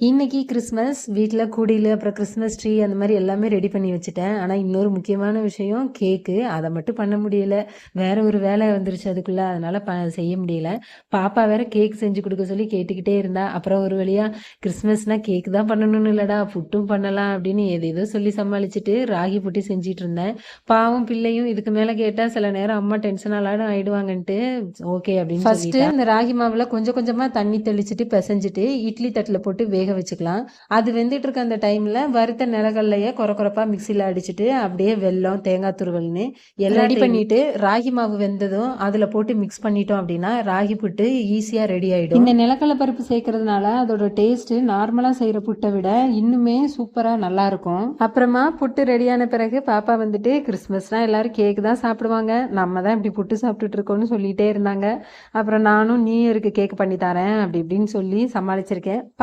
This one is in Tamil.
இன்னைக்கு கிறிஸ்மஸ் வீட்டில் கூடையில் அப்புறம் கிறிஸ்மஸ் ட்ரீ அந்த மாதிரி எல்லாமே ரெடி பண்ணி வச்சுட்டேன். ஆனால் இன்னொரு முக்கியமான விஷயம் கேக்கு. அதை மட்டும் பண்ண முடியல. வேற ஒரு வேலை வந்துருச்சு அதுக்குள்ளே, அதனால் செய்ய முடியல. பாப்பா வேற கேக் செஞ்சு கொடுக்க சொல்லி கேட்டுக்கிட்டே இருந்தா. அப்புறம் ஒரு வழியாக கிறிஸ்மஸ்னால் கேக்கு தான் பண்ணணும்னு இல்லைடா, புட்டும் பண்ணலாம் அப்படின்னு ஏதேதோ சொல்லி சமாளிச்சுட்டு ராகி புட்டு செஞ்சிட்டு இருந்தேன். பாவம் பிள்ளையும் இதுக்கு மேலே கேட்டால் சில நேரம் அம்மா டென்ஷனாலாடும் ஆயிடுவாங்கன்ட்டு ஓகே அப்படின்னு ஃபஸ்ட்டு இந்த ராகி மாவில் கொஞ்சம் கொஞ்சமாக தண்ணி தெளிச்சுட்டு பிசைஞ்சிட்டு இட்லி தட்டில் போட்டு வேக வச்சுக்கலாம். அது வெந்துட்டு இருக்க அந்த டைம்ல வறுத்த நிலக்கடலைய கொரப்பா மிக்சியில் அடிச்சுட்டு அப்படியே வெல்லம், தேங்காய் துருவல்னு எல்லாம் ரெடி பண்ணிட்டு ராகி மாவு வெந்ததும் அதுல போட்டு மிக்ஸ் பண்ணிட்டோம் அப்படின்னா ராகி புட்டு ஈஸியா ரெடி ஆயிடும். இந்த நிலக்கடலை பருப்பு சேர்க்கறதுனால அதோட டேஸ்ட் நார்மலா செய்யற புட்டை விட இன்னுமே சூப்பரா நல்லா இருக்கும். அப்புறமா புட்டு ரெடியான பிறகு பாப்பா வந்துட்டு கிறிஸ்மஸ்னா எல்லாரும் கேக் தான் சாப்பிடுவாங்க, நம்ம தான் இப்படி புட்டு சாப்பிட்டுட்டு இருக்கோம்னு சொல்லிட்டே இருந்தாங்க. அப்புறம் நானும் நியூ இயருக்கு கேக் பண்ணி தரேன் அப்படி இப்படின்னு சொல்லி சமாளிச்சிருக்கேன்.